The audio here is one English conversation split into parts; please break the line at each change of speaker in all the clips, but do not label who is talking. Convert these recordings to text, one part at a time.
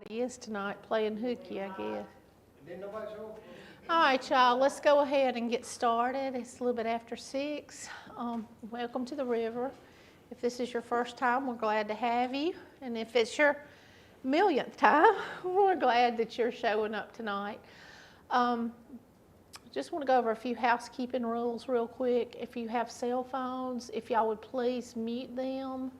He is tonight playing hooky, I guess. All right, y'all, let's go ahead and get started. It's a little bit after 6. Welcome to the river. If this is your first time, we're glad to have you. And if it's your millionth time, we're glad that you're showing up tonight. Just want to go over a few housekeeping rules real quick. If you have cell phones, if y'all would please mute them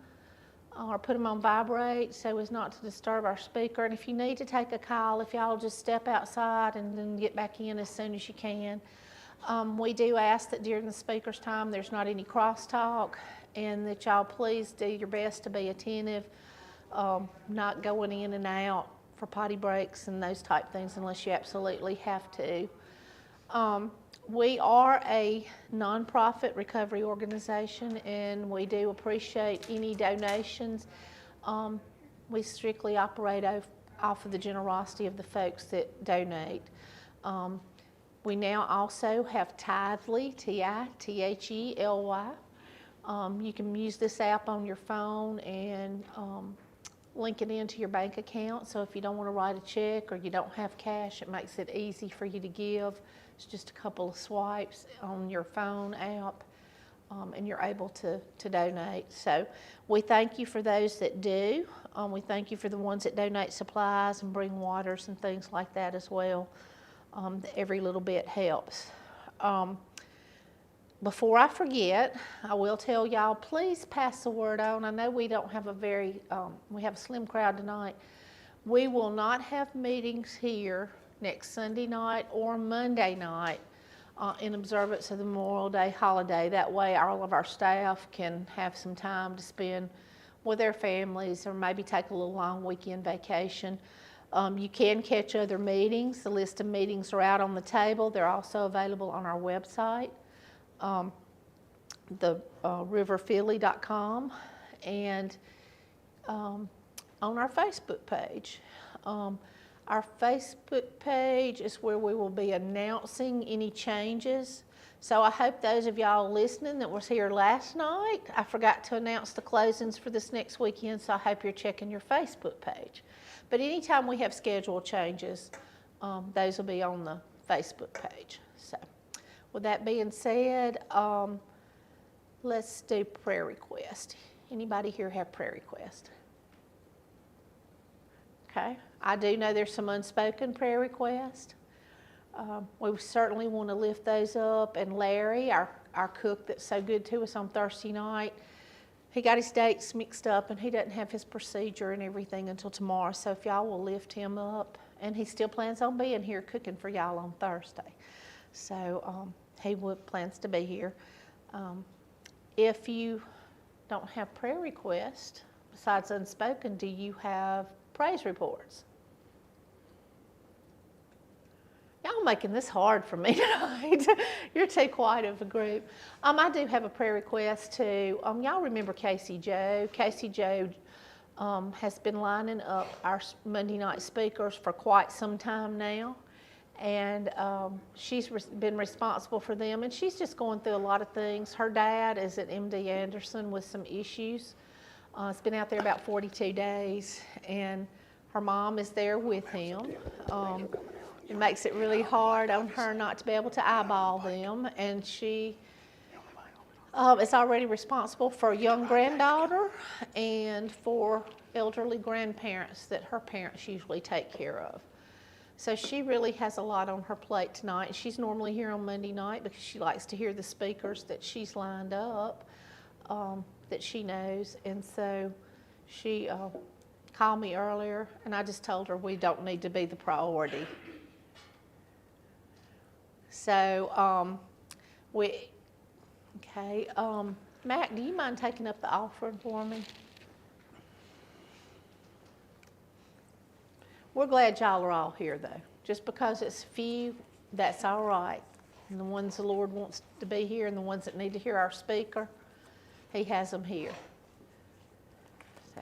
or put them on vibrate so as not to disturb our speaker. And if you need to take a call, if y'all just step outside and then get back in as soon as you can. We do ask that during the speaker's time there's not any crosstalk, and that y'all please do your best to be attentive, not going in and out for potty breaks and those type things unless you absolutely have to. We are a nonprofit recovery organization, and we do appreciate any donations. We strictly operate off of the generosity of the folks that donate. We now also have Tithely, T-I-T-H-E-L-Y. You can use this app on your phone and link it into your bank account. So if you don't want to write a check or you don't have cash, it makes it easy for you to give. It's just a couple of swipes on your phone app, and you're able to donate. So we thank you for those that do. We thank you for the ones that donate supplies and bring waters and things like that as well. Every little bit helps. Before I forget, I will tell y'all, please pass the word on. I know we don't have we have a slim crowd tonight. We will not have meetings here next Sunday night or Monday night in observance of the Memorial Day holiday. That way all of our staff can have some time to spend with their families or maybe take a little long weekend vacation. You can catch other meetings. The list of meetings are out on the table. They're also available on our website, riverphilly.com, and on our Facebook page. Our Facebook page is where we will be announcing any changes. So I hope those of y'all listening that was here last night, I forgot to announce the closings for this next weekend, so I hope you're checking your Facebook page. But anytime we have schedule changes, those will be on the Facebook page. So with that being said, let's do prayer request. Anybody here have prayer request? Okay, I do know there's some unspoken prayer requests. We certainly want to lift those up. And Larry, our cook that's so good to us on Thursday night, he got his dates mixed up and he doesn't have his procedure and everything until tomorrow. So if y'all will lift him up, and he still plans on being here cooking for y'all on Thursday. So he plans to be here. If you don't have prayer requests, besides unspoken, do you have praise reports? Y'all making this hard for me tonight. You're too quiet of a group. I do have a prayer request too. Y'all remember Casey Joe? Casey Joe has been lining up our Monday night speakers for quite some time now. And she's been responsible for them, and she's just going through a lot of things. Her dad is at MD Anderson with some issues. It's been out there about 42 days, and her mom is there with him. It makes it really hard on her not to be able to eyeball them, and she is already responsible for a young granddaughter and for elderly grandparents that her parents usually take care of. So she really has a lot on her plate tonight. She's normally here on Monday night because she likes to hear the speakers that she's lined up, that she knows. And so she called me earlier, and I just told her we don't need to be the priority. So Matt, do you mind taking up the offering for me? We're glad y'all are all here, though. Just because it's few, that's all right. And the ones the Lord wants to be here and the ones that need to hear our speaker, He has them here. So.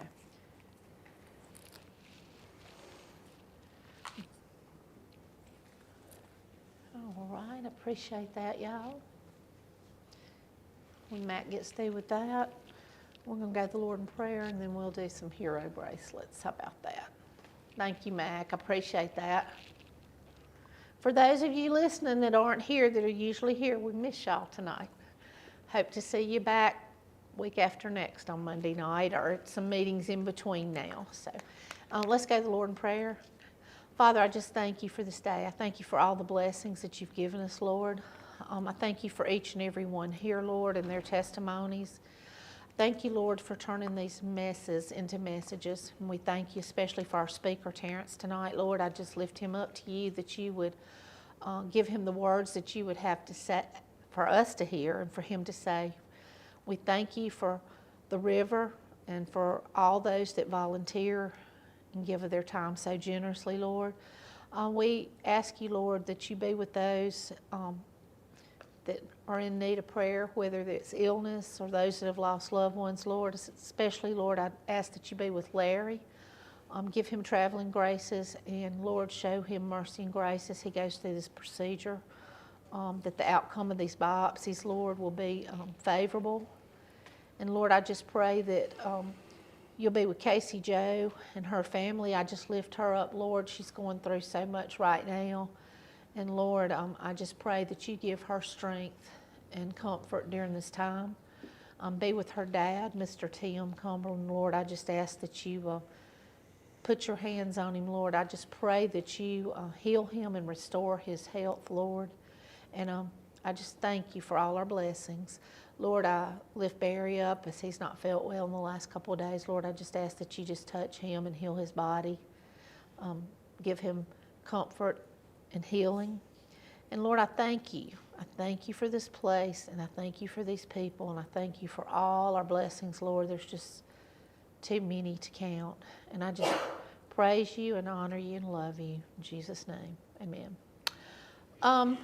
All right, appreciate that, y'all. When Matt gets through with that, we're going to go to the Lord in prayer, and then we'll do some hero bracelets. How about that? Thank you, Mac. I appreciate that. For those of you listening that aren't here, that are usually here, we miss y'all tonight. Hope to see you back week after next on Monday night, or at some meetings in between now. So let's go to the Lord in prayer. Father, I just thank you for this day. I thank you for all the blessings that you've given us, Lord. I thank you for each and every one here, Lord, and their testimonies. Thank you, Lord, for turning these messes into messages. And we thank you especially for our speaker, Terrance, tonight. Lord, I just lift him up to you, that you would give him the words that you would have to say for us to hear and for him to say. We thank you for the river and for all those that volunteer and give of their time so generously, Lord. We ask you, Lord, that you be with those that are in need of prayer, whether it's illness or those that have lost loved ones, Lord. Especially, Lord, I ask that you be with Larry. Give him traveling graces, and Lord, show him mercy and grace as he goes through this procedure, that the outcome of these biopsies, Lord, will be favorable. And Lord, I just pray that you'll be with Casey Jo and her family. I just lift her up, Lord. She's going through so much right now. And Lord, I just pray that you give her strength and comfort during this time. Be with her dad, Mr. Tim Cumberland, Lord. I just ask that you put your hands on him, Lord. I just pray that you heal him and restore his health, Lord. And I just thank you for all our blessings. Lord, I lift Barry up as he's not felt well in the last couple of days. Lord, I just ask that you just touch him and heal his body. Give him comfort and healing. And Lord, I thank you. I thank you for this place, and I thank you for these people, and I thank you for all our blessings, Lord. There's just too many to count. And I just praise you and honor you and love you. In Jesus' name, amen.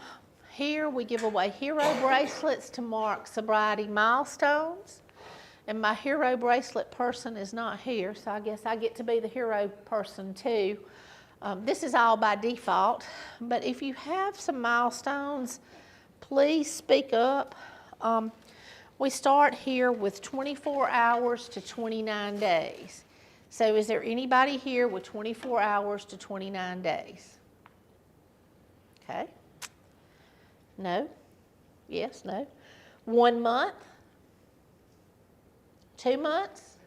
Here we give away hero bracelets to mark sobriety milestones. And my hero bracelet person is not here, so I guess I get to be the hero person too. This is all by default, but if you have some milestones, please speak up. We start here with 24 hours to 29 days. So is there anybody here with 24 hours to 29 days? Okay. No? Yes, no? 1 month? 2 months?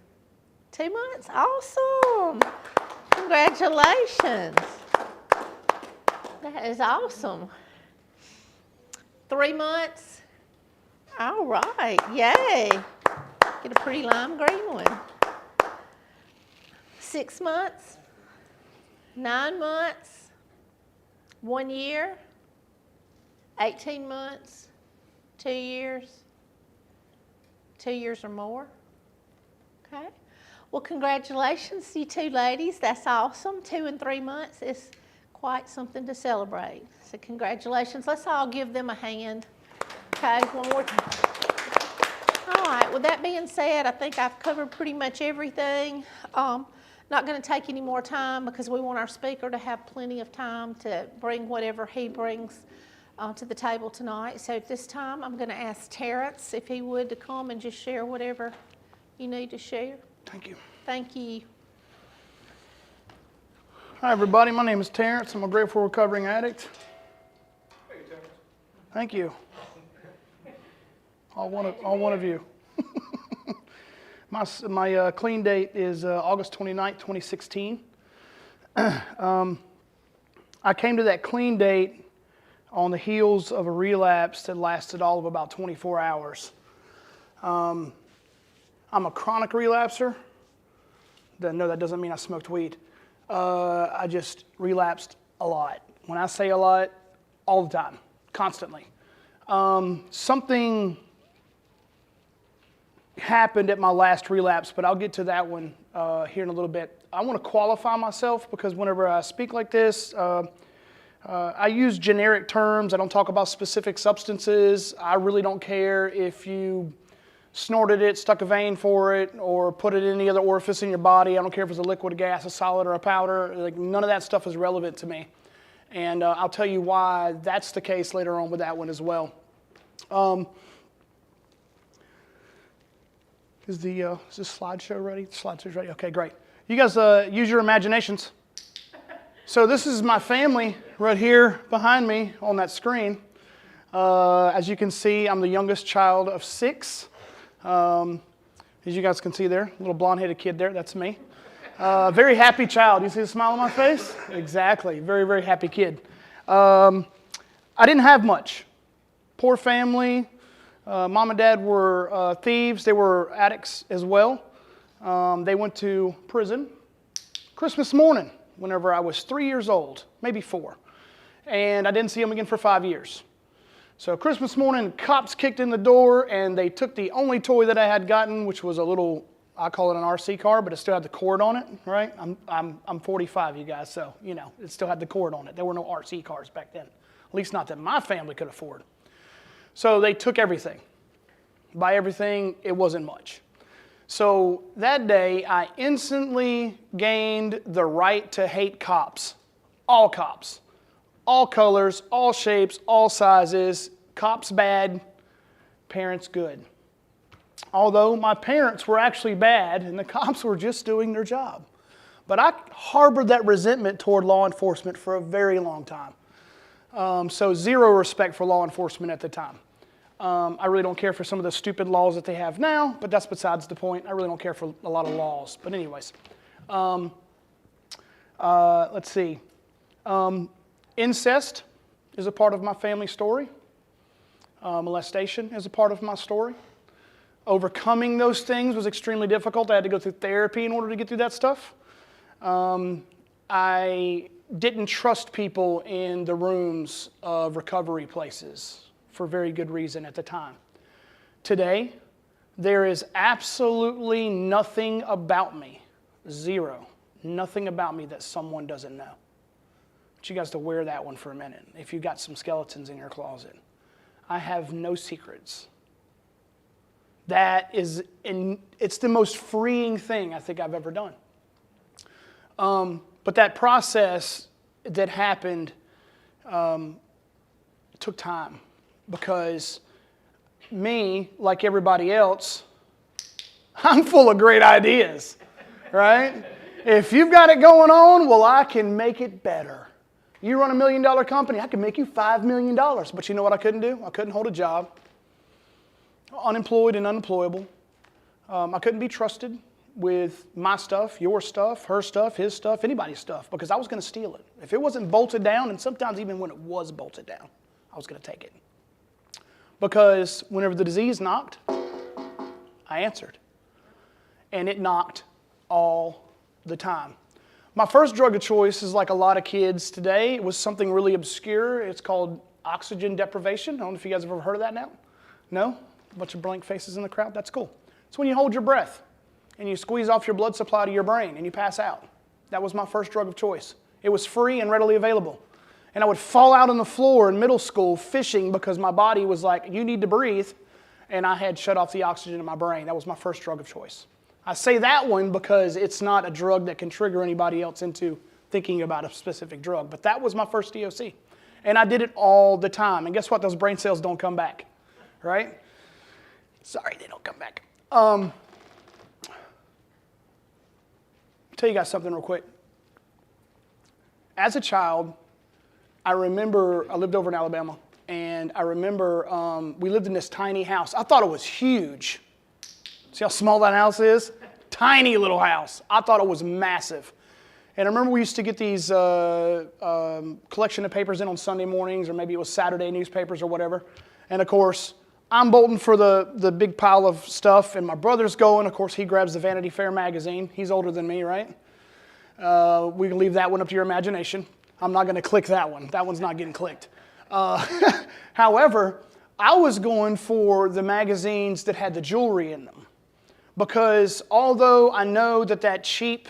2 months? Awesome! Congratulations. That is awesome. 3 months? All right, yay. Get a pretty lime green one. 6 months? 9 months? 1 year? 18 months? 2 years? 2 years or more? Okay. Well, congratulations to you two ladies. That's awesome. 2 and 3 months is quite something to celebrate. So congratulations. Let's all give them a hand. Okay, one more time. All right, with that being said, I think I've covered pretty much everything. Not going to take any more time because we want our speaker to have plenty of time to bring whatever he brings to the table tonight. So at this time, I'm going to ask Terrance, if he would, to come and just share whatever you need to share.
Thank you.
Thank you.
Hi, everybody. My name is Terrance. I'm a grateful recovering addict.
Hey, Terrance.
Thank you. All one of you. My clean date is August 29th, 2016. I came to that clean date on the heels of a relapse that lasted all of about 24 hours. I'm a chronic relapser. No, that doesn't mean I smoked weed. I just relapsed a lot. When I say a lot, all the time, constantly. Something happened at my last relapse, but I'll get to that one here in a little bit. I want to qualify myself because whenever I speak like this, I use generic terms. I don't talk about specific substances. I really don't care if you snorted it, stuck a vein for it, or put it in any other orifice in your body. I don't care if it's a liquid, a gas, a solid, or a powder. Like, none of that stuff is relevant to me. And I'll tell you why that's the case later on with that one as well. Is this slideshow ready? The slideshow's ready? Okay, great. You guys use your imaginations. So this is my family right here behind me on that screen. As you can see, I'm the youngest child of 6. As you guys can see there, little blonde-headed kid there, that's me. Very happy child. You see the smile on my face? Exactly. Very, very happy kid. I didn't have much. Poor family. Mom and dad were thieves. They were addicts as well. They went to prison Christmas morning whenever I was 3 years old, maybe 4. And I didn't see them again for 5 years. So Christmas morning, cops kicked in the door and they took the only toy that I had gotten, which was a little, I call it an RC car, but it still had the cord on it, right? I'm 45, you guys, so, you know, it still had the cord on it. There were no RC cars back then, at least not that my family could afford. So they took everything. By everything, it wasn't much. So that day, I instantly gained the right to hate cops. All cops. All colors, all shapes, all sizes. Cops bad, parents good. Although my parents were actually bad and the cops were just doing their job. But I harbored that resentment toward law enforcement for a very long time. So zero respect for law enforcement at the time. I really don't care for some of the stupid laws that they have now, but that's besides the point. I really don't care for a lot of laws. But anyways, let's see. Incest is a part of my family story. Molestation is a part of my story. Overcoming those things was extremely difficult. I had to go through therapy in order to get through that stuff. I didn't trust people in the rooms of recovery places for very good reason at the time. Today, there is absolutely nothing about me, zero, nothing about me that someone doesn't know. I want you guys to wear that one for a minute if you've got some skeletons in your closet. I have no secrets. It's the most freeing thing I think I've ever done. But that process that happened took time because me, like everybody else, I'm full of great ideas, right? If you've got it going on, well, I can make it better. You run $1 million company, I can make you $5 million. But you know what I couldn't do? I couldn't hold a job. Unemployed and unemployable. I couldn't be trusted with my stuff, your stuff, her stuff, his stuff, anybody's stuff, because I was going to steal it. If it wasn't bolted down, and sometimes even when it was bolted down, I was going to take it. Because whenever the disease knocked, I answered. And it knocked all the time. My first drug of choice is like a lot of kids today. It was something really obscure. It's called oxygen deprivation. I don't know if you guys have ever heard of that now. No? A bunch of blank faces in the crowd. That's cool. It's when you hold your breath and you squeeze off your blood supply to your brain and you pass out. That was my first drug of choice. It was free and readily available. And I would fall out on the floor in middle school fishing because my body was like, you need to breathe. And I had shut off the oxygen in my brain. That was my first drug of choice. I say that one because it's not a drug that can trigger anybody else into thinking about a specific drug. But that was my first DOC. And I did it all the time. And guess what? Those brain cells don't come back, right? Sorry, they don't come back. I'll tell you guys something real quick. As a child, I remember I lived over in Alabama, and I remember we lived in this tiny house. I thought it was huge. See how small that house is? Tiny little house. I thought it was massive. And I remember we used to get these collection of papers in on Sunday mornings, or maybe it was Saturday newspapers or whatever. And of course, I'm bolting for the big pile of stuff, and my brother's going. Of course, he grabs the Vanity Fair magazine. He's older than me, right? We can leave that one up to your imagination. I'm not going to click that one. That one's not getting clicked. However, I was going for the magazines that had the jewelry in them. Because although I know that cheap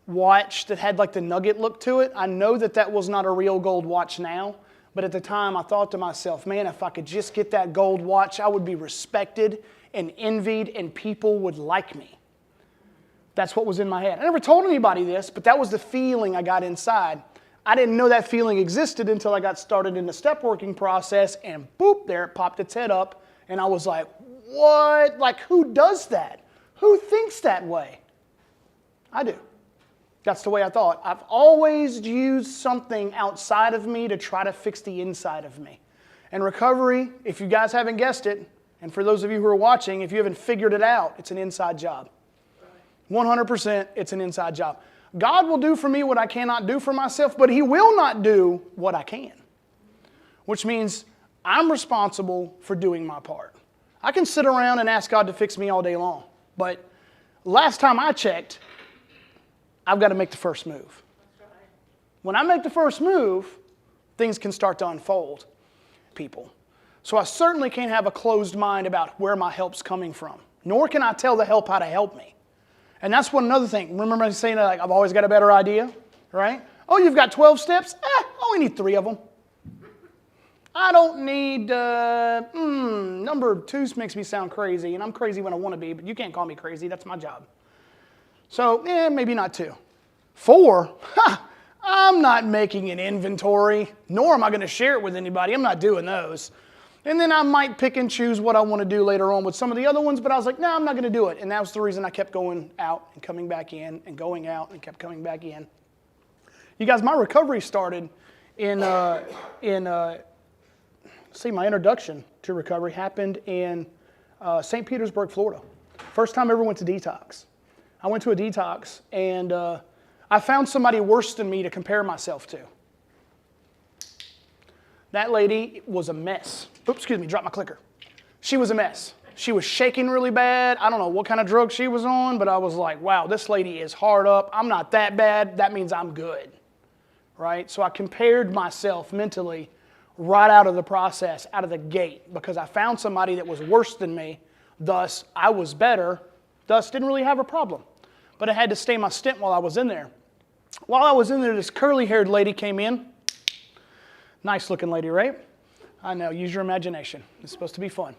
watch that had like the nugget look to it, I know that was not a real gold watch now. But at the time, I thought to myself, man, if I could just get that gold watch, I would be respected and envied and people would like me. That's what was in my head. I never told anybody this, but that was the feeling I got inside. I didn't know that feeling existed until I got started in the step working process, and boop, there it popped its head up, and I was like, what? Like, who does that? Who thinks that way? I do. That's the way I thought. I've always used something outside of me to try to fix the inside of me. And recovery, if you guys haven't guessed it, and for those of you who are watching, if you haven't figured it out, it's an inside job. 100%, it's an inside job. God will do for me what I cannot do for myself, but He will not do what I can. Which means I'm responsible for doing my part. I can sit around and ask God to fix me all day long, but last time I checked, I've got to make the first move. When I make the first move, things can start to unfold, people. So I certainly can't have a closed mind about where my help's coming from, nor can I tell the help how to help me. And that's another thing. Remember I was saying that, like, I've always got a better idea, right? Oh, you've got 12 steps? I only need 3 of them. I don't need, number 2 makes me sound crazy, and I'm crazy when I want to be, but you can't call me crazy. That's my job. So, maybe not 2. 4, I'm not making an inventory, nor am I going to share it with anybody. I'm not doing those. And then I might pick and choose what I want to do later on with some of the other ones, but I was like, no, I'm not going to do it. And that was the reason I kept going out and coming back in and going out and kept coming back in. You guys, my recovery started my introduction to recovery happened in St. Petersburg, Florida. First time I ever went to detox. I went to a detox, and I found somebody worse than me to compare myself to. That lady was a mess. Oops, excuse me, dropped my clicker. She was a mess. She was shaking really bad. I don't know what kind of drug she was on, but I was like, wow, this lady is hard up. I'm not that bad. That means I'm good, right? So I compared myself mentally right out of the process, out of the gate, because I found somebody that was worse than me. Thus, I was better. Thus, didn't really have a problem. But I had to stay my stint while I was in there. While I was in there, this curly-haired lady came in. Nice looking lady, right? I know, use your imagination. It's supposed to be fun.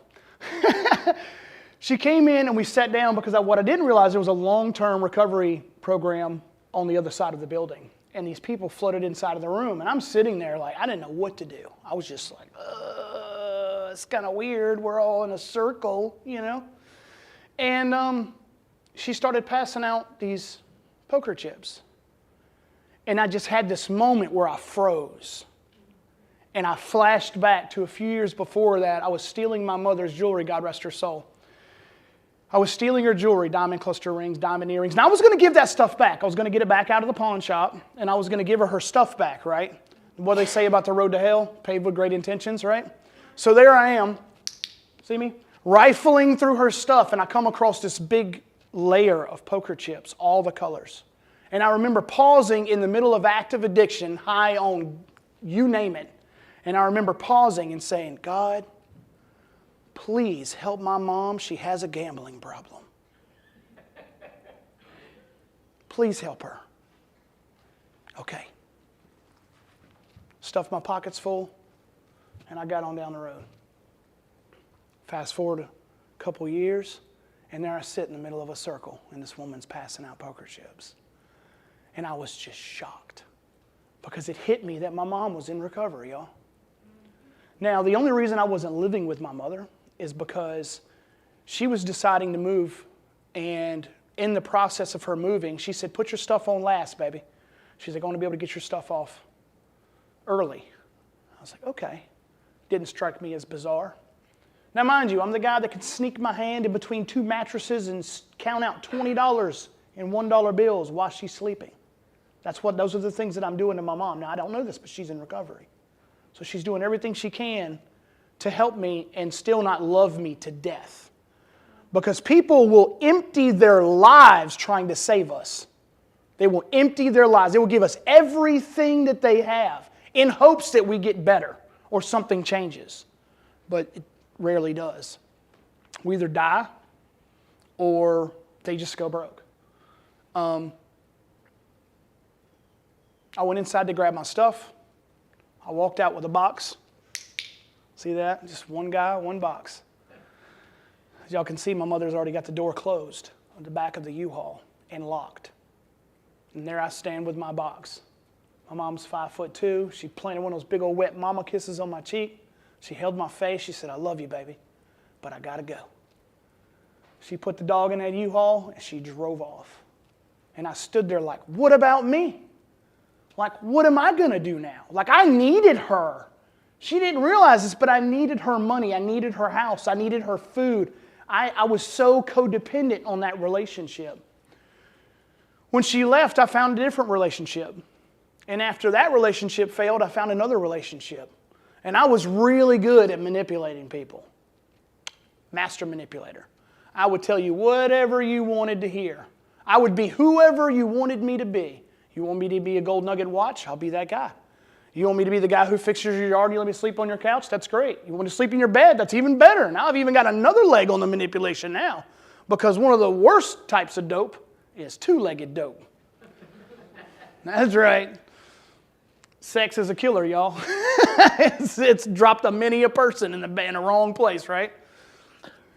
She came in and we sat down because what I didn't realize, there was a long-term recovery program on the other side of the building. And these people flooded inside of the room. And I'm sitting there like, I didn't know what to do. I was just like, it's kind of weird. We're all in a circle, you know? And she started passing out these poker chips. And I just had this moment where I froze. And I flashed back to a few years before that. I was stealing my mother's jewelry, God rest her soul. I was stealing her jewelry, diamond cluster rings, diamond earrings. And I was going to give that stuff back. I was going to get it back out of the pawn shop, and I was going to give her stuff back, right? What do they say about the road to hell? Paved with great intentions, right? So there I am, see me? Rifling through her stuff, and I come across this big layer of poker chips, all the colors. And I remember pausing in the middle of active addiction, high on you name it. And I remember pausing and saying, God, please help my mom. She has a gambling problem. Please help her. Okay. Stuffed my pockets full, and I got on down the road. Fast forward a couple years, and there I sit in the middle of a circle, and this woman's passing out poker chips. And I was just shocked because it hit me that my mom was in recovery, y'all. Now, the only reason I wasn't living with my mother is because she was deciding to move, and in the process of her moving, she said, put your stuff on last, baby. She's like, I want to be able to get your stuff off early. I was like, okay. Didn't strike me as bizarre. Now, mind you, I'm the guy that can sneak my hand in between 2 mattresses and count out $20 in $1 bills while she's sleeping. Those are the things that I'm doing to my mom. Now, I don't know this, but she's in recovery. So she's doing everything she can to help me and still not love me to death. Because people will empty their lives trying to save us. They will empty their lives. They will give us everything that they have in hopes that we get better or something changes. But it rarely does. We either die or they just go broke. I went inside to grab my stuff. I walked out with a box. See that? Just one guy, one box. As y'all can see, my mother's already got the door closed on the back of the U-Haul and locked. And there I stand with my box. My mom's 5'2". She planted one of those big old wet mama kisses on my cheek. She held my face. She said, I love you, baby, but I gotta go. She put the dog in that U-Haul and she drove off. And I stood there like, what about me? Like, what am I going to do now? Like, I needed her. She didn't realize this, but I needed her money. I needed her house. I needed her food. I was so codependent on that relationship. When she left, I found a different relationship. And after that relationship failed, I found another relationship. And I was really good at manipulating people. Master manipulator. I would tell you whatever you wanted to hear. I would be whoever you wanted me to be. You want me to be a gold nugget watch? I'll be that guy. You want me to be the guy who fixes your yard and you let me sleep on your couch? That's great. You want me to sleep in your bed? That's even better. Now I've even got another leg on the manipulation now. Because one of the worst types of dope is two-legged dope. That's right. Sex is a killer, y'all. it's dropped many a person in the wrong place, right?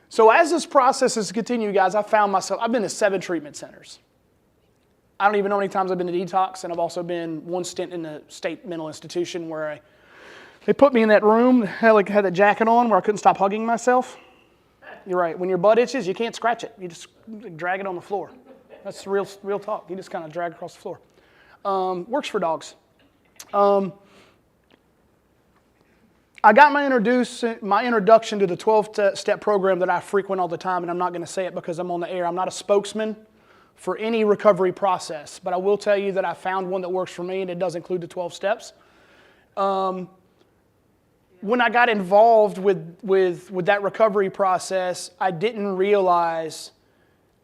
So as this process has continued, guys, I found myself, I've been to 7 treatment centers. I don't even know how many times I've been to detox, and I've also been one stint in the state mental institution where they put me in that room, had that jacket on where I couldn't stop hugging myself. You're right. When your butt itches, you can't scratch it. You just drag it on the floor. That's real talk. You just kind of drag it across the floor. Works for dogs. I got my introduction to the 12-step program that I frequent all the time, and I'm not going to say it because I'm on the air. I'm not a spokesman for any recovery process, but I will tell you that I found one that works for me, and it does include the 12 steps. When I got involved with that recovery process, I didn't realize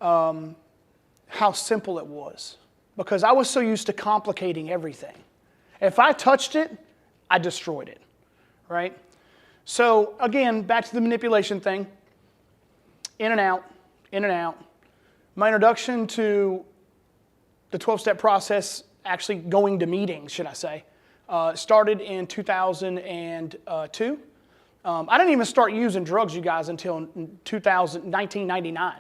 how simple it was because I was so used to complicating everything. If I touched it, I destroyed it, right? So again, back to the manipulation thing. In and out, in and out. My introduction to the 12-step process, actually going to meetings, should I say, started in 2002. I didn't even start using drugs, you guys, until 1999.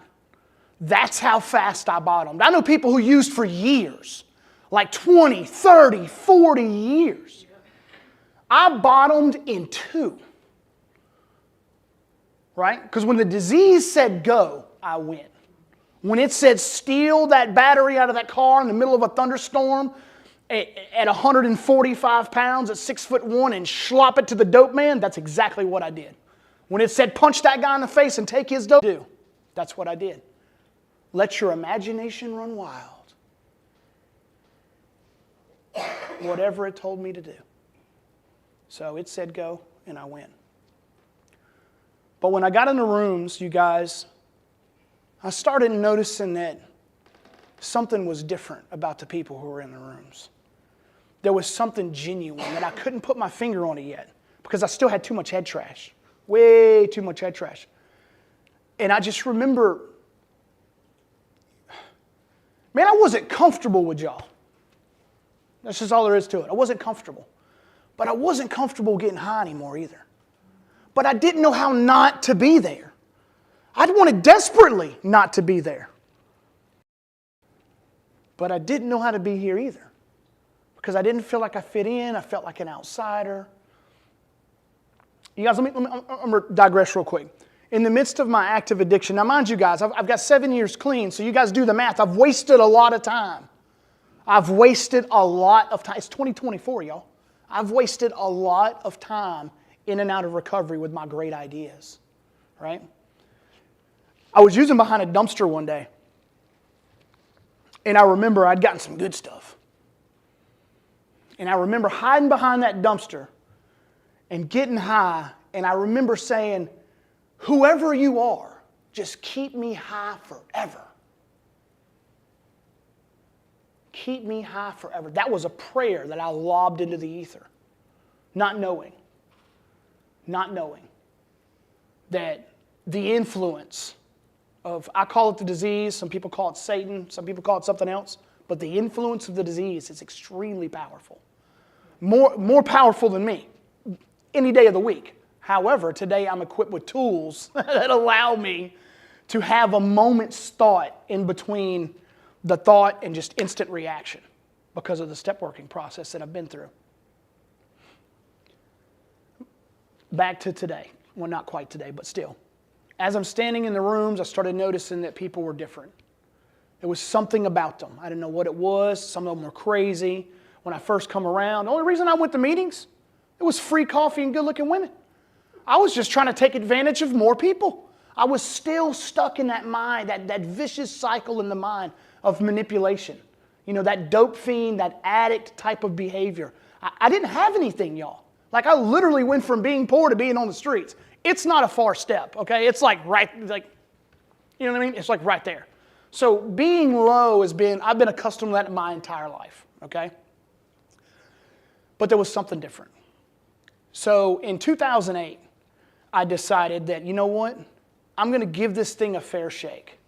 That's how fast I bottomed. I know people who used for years, like 20, 30, 40 years. I bottomed in 2, right? Because when the disease said go, I went. When it said steal that battery out of that car in the middle of a thunderstorm at 145 pounds at 6'1" and slop it to the dope man, that's exactly what I did. When it said punch that guy in the face and take his dope, that's what I did. Let your imagination run wild. Whatever it told me to do. So it said go, and I went. But when I got in the rooms, you guys, I started noticing that something was different about the people who were in the rooms. There was something genuine that I couldn't put my finger on it yet because I still had too much head trash, way too much head trash. And I just remember, man, I wasn't comfortable with y'all. That's just all there is to it. I wasn't comfortable. But I wasn't comfortable getting high anymore either. But I didn't know how not to be there. I wanted desperately not to be there. But I didn't know how to be here either. Because I didn't feel like I fit in. I felt like an outsider. You guys, I'm going to digress real quick. In the midst of my active addiction, now mind you guys, I've got 7 years clean, so you guys do the math. I've wasted a lot of time. I've wasted a lot of time. It's 2024, y'all. I've wasted a lot of time in and out of recovery with my great ideas, right? I was using behind a dumpster one day, and I remember I'd gotten some good stuff. And I remember hiding behind that dumpster and getting high, and I remember saying, whoever you are, just keep me high forever. Keep me high forever. That was a prayer that I lobbed into the ether, not knowing that the influence of, I call it the disease, some people call it Satan, some people call it something else, but the influence of the disease is extremely powerful. More powerful than me, any day of the week. However, today I'm equipped with tools that allow me to have a moment's thought in between the thought and just instant reaction because of the step working process that I've been through. Back to today. Well, not quite today, but still. As I'm standing in the rooms, I started noticing that people were different. There was something about them. I didn't know what it was. Some of them were crazy. When I first come around, the only reason I went to meetings, it was free coffee and good-looking women. I was just trying to take advantage of more people. I was still stuck in that mind, that vicious cycle in the mind of manipulation. You know, that dope fiend, that addict type of behavior. I didn't have anything, y'all. Like, I literally went from being poor to being on the streets. It's not a far step, okay? It's like right, like, you know what I mean? It's like right there. So being low I've been accustomed to that my entire life, okay? But there was something different. So in 2008, I decided that, you know what? I'm going to give this thing a fair shake,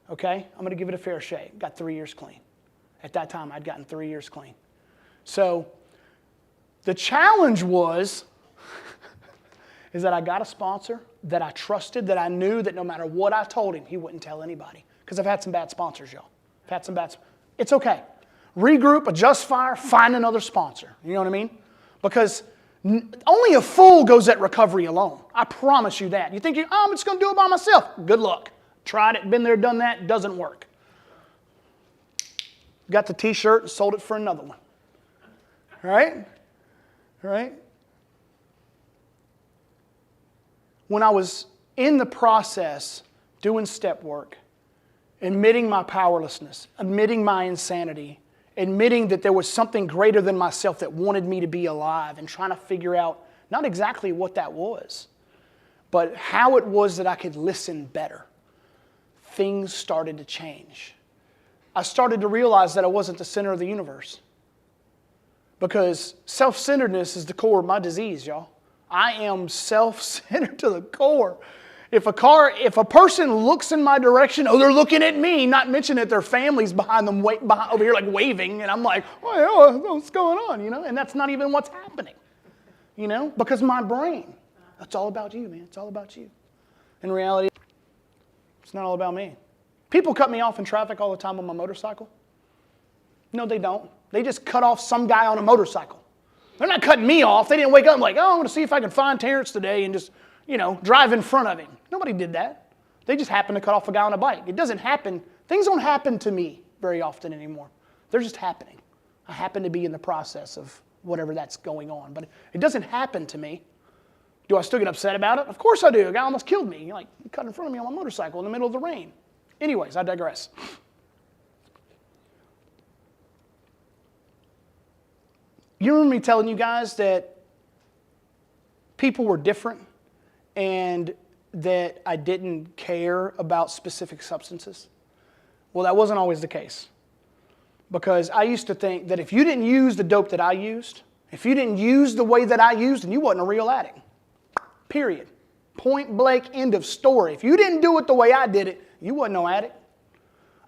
okay? I'm going to give it a fair shake. Got 3 years clean. At that time, I'd gotten 3 years clean. So the challenge was is that I got a sponsor that I trusted, that I knew that no matter what I told him, he wouldn't tell anybody. Because I've had some bad sponsors, y'all. I've had some bad. It's okay. Regroup, adjust fire, find another sponsor. You know what I mean? Because only a fool goes at recovery alone. I promise you that. You think, I'm just going to do it by myself. Good luck. Tried it, been there, done that, doesn't work. Got the t-shirt and sold it for another one. Right? Right? When I was in the process doing step work, admitting my powerlessness, admitting my insanity, admitting that there was something greater than myself that wanted me to be alive, and trying to figure out not exactly what that was, but how it was that I could listen better, things started to change. I started to realize that I wasn't the center of the universe. Because self-centeredness is the core of my disease, y'all. I am self-centered to the core. If a person looks in my direction, they're looking at me, not mentioning that their family's behind them, over here like waving, and I'm like, well, what's going on, you know? And that's not even what's happening, you know? Because my brain, it's all about you, man. It's all about you. In reality, it's not all about me. People cut me off in traffic all the time on my motorcycle. No, they don't. They just cut off some guy on a motorcycle. They're not cutting me off. They didn't wake up and like, I want to see if I can find Terrance today and just, drive in front of him. Nobody did that. They just happened to cut off a guy on a bike. It doesn't happen. Things don't happen to me very often anymore. They're just happening. I happen to be in the process of whatever that's going on. But it doesn't happen to me. Do I still get upset about it? Of course I do. A guy almost killed me. He cut in front of me on my motorcycle in the middle of the rain. Anyways, I digress. You remember me telling you guys that people were different and that I didn't care about specific substances? Well, that wasn't always the case. Because I used to think that if you didn't use the dope that I used, if you didn't use the way that I used, then you wasn't a real addict. Period. Point blank, end of story. If you didn't do it the way I did it, you wasn't no addict.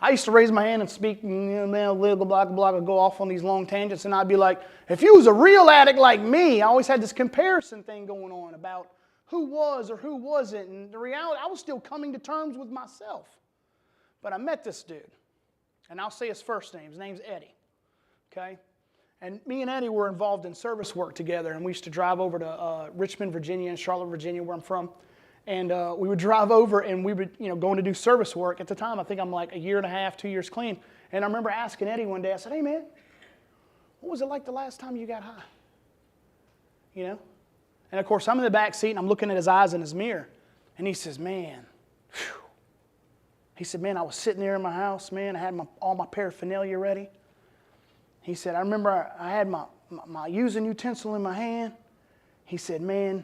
I used to raise my hand and speak, go off on these long tangents, and I'd be like, if you was a real addict like me, I always had this comparison thing going on about who was or who wasn't, and the reality, I was still coming to terms with myself. But I met this dude, and I'll say his first name. His name's Eddie, okay? And me and Eddie were involved in service work together, and we used to drive over to Richmond, Virginia, and Charlotte, Virginia, where I'm from. And we would drive over, and we would, going to do service work. At the time, I think I'm like a year and a half, 2 years clean. And I remember asking Eddie one day, I said, hey, man, what was it like the last time you got high? And of course, I'm in the back seat, and I'm looking at his eyes in his mirror. And he says, man, whew. He said, man, I was sitting there in my house, man. I had all my paraphernalia ready. He said, I remember I had my using utensil in my hand. He said, man,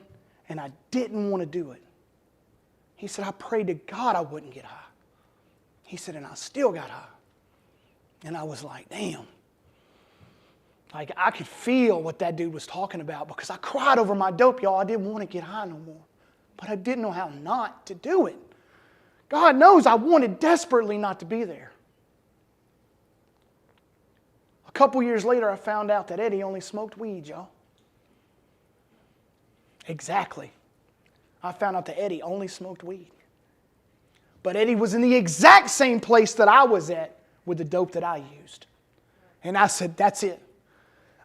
and I didn't want to do it. He said, I prayed to God I wouldn't get high. He said, and I still got high. And I was like, damn. Like, I could feel what that dude was talking about because I cried over my dope, y'all. I didn't want to get high no more. But I didn't know how not to do it. God knows I wanted desperately not to be there. A couple years later, I found out that Eddie only smoked weed, y'all. Exactly. I found out that Eddie only smoked weed. But Eddie was in the exact same place that I was at with the dope that I used. And I said, that's it.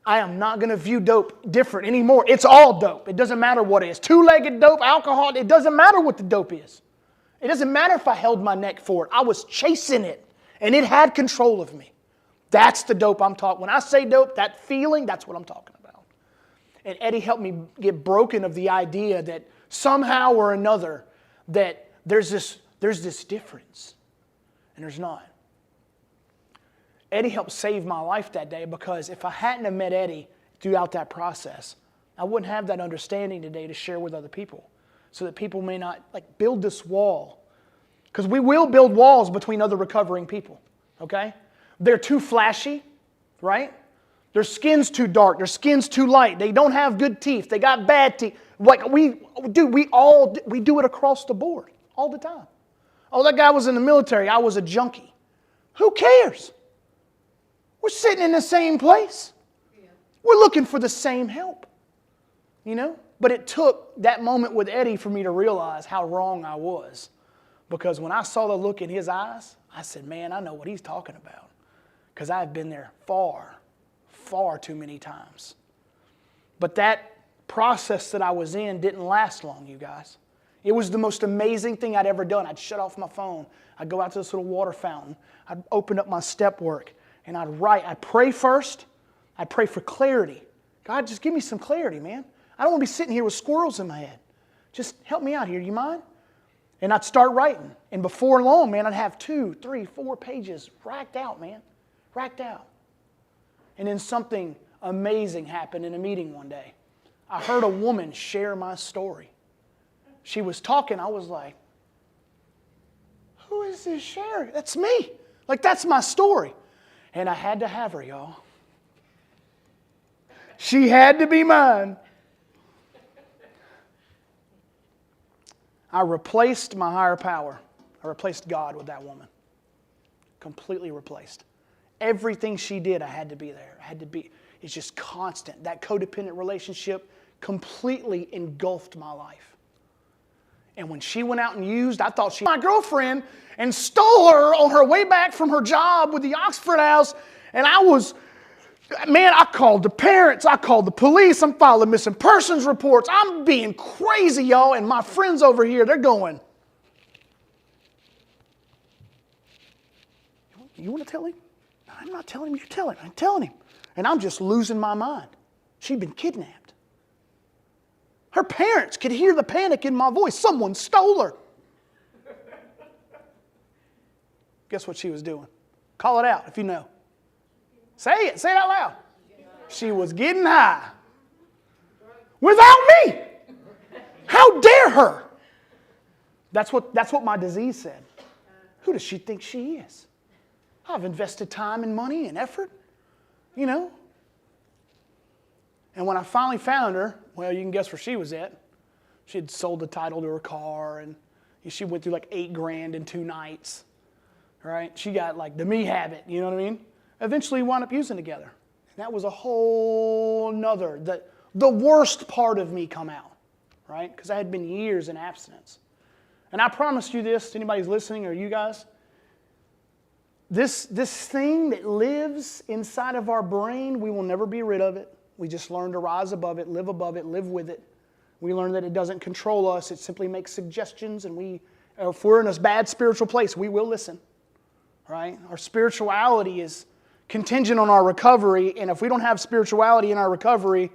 I am not going to view dope different anymore. It's all dope. It doesn't matter what it is. Two-legged dope, alcohol, it doesn't matter what the dope is. It doesn't matter if I held my neck for it. I was chasing it. And it had control of me. That's the dope I'm talking. When I say dope, that feeling, that's what I'm talking about. And Eddie helped me get broken of the idea that somehow or another that there's this difference. And there's not. Eddie helped save my life that day, because if I hadn't have met Eddie throughout that process, I wouldn't have that understanding today to share with other people, so that people may not build this wall. Because we will build walls between other recovering people, okay? They're too flashy, right? Their skin's too dark, their skin's too light, they don't have good teeth, they got bad teeth. We do it across the board all the time. Oh, that guy was in the military, I was a junkie. Who cares? We're sitting in the same place. We're looking for the same help, But it took that moment with Eddie for me to realize how wrong I was. Because when I saw the look in his eyes, I said, man, I know what he's talking about. Because I've been there far, far too many times. But that process that I was in didn't last long, you guys. It was the most amazing thing I'd ever done. I'd shut off my phone. I'd go out to this little water fountain. I'd open up my step work. And I'd write. I'd pray first. I'd pray for clarity. God, just give me some clarity, man. I don't want to be sitting here with squirrels in my head. Just help me out here. You mind? And I'd start writing. And before long, man, I'd have 2, 3, 4 pages racked out, man. Racked out. And then something amazing happened in a meeting one day. I heard a woman share my story. She was talking. I was like, who is this sharing? That's me. That's my story. And I had to have her, y'all. She had to be mine. I replaced my higher power. I replaced God with that woman. Completely replaced. Everything she did, I had to be there. It's just constant. That codependent relationship completely engulfed my life. And when she went out and used, I thought she was my girlfriend, and stole her on her way back from her job with the Oxford House. And I called the parents, I called the police, I'm filing missing persons reports. I'm being crazy, y'all. And my friends over here, they're going, you want to tell him? I'm not telling him, you tell him. I'm telling him. And I'm just losing my mind. She'd been kidnapped. Her parents could hear the panic in my voice. Someone stole her. Guess what she was doing? Call it out if you know. Say it. Say it out loud. She was getting high. Without me. How dare her? That's what my disease said. Who does she think she is? I've invested time and money and effort, And when I finally found her, well, you can guess where she was at. She had sold the title to her car, and she went through $8,000 in 2 nights. Right? She got the me habit, you know what I mean? Eventually we wound up using together. And that was a whole nother, the worst part of me come out, right? Because I had been years in abstinence. And I promise you this, to anybody who's listening or you guys, this thing that lives inside of our brain, we will never be rid of it. We just learn to rise above it, live with it. We learn that it doesn't control us. It simply makes suggestions, and if we're in a bad spiritual place, we will listen. Right? Our spirituality is contingent on our recovery, and if we don't have spirituality in our recovery,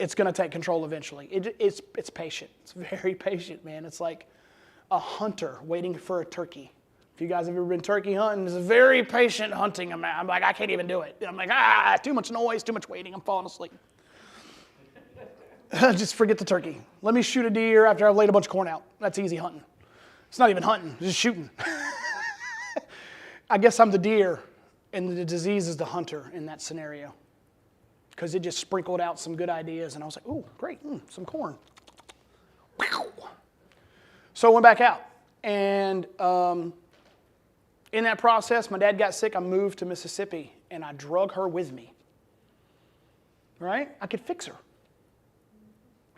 it's going to take control eventually. It's patient. It's very patient, man. It's like a hunter waiting for a turkey. If you guys have ever been turkey hunting, it's a very patient hunting. I'm like, I can't even do it. I'm like, too much noise, too much waiting. I'm falling asleep. Just forget the turkey. Let me shoot a deer after I've laid a bunch of corn out. That's easy hunting. It's not even hunting, it's just shooting. I guess I'm the deer, and the disease is the hunter in that scenario. Because it just sprinkled out some good ideas, and I was like, ooh, great, some corn. So I went back out, and in that process, my dad got sick. I moved to Mississippi, and I drug her with me. Right? I could fix her.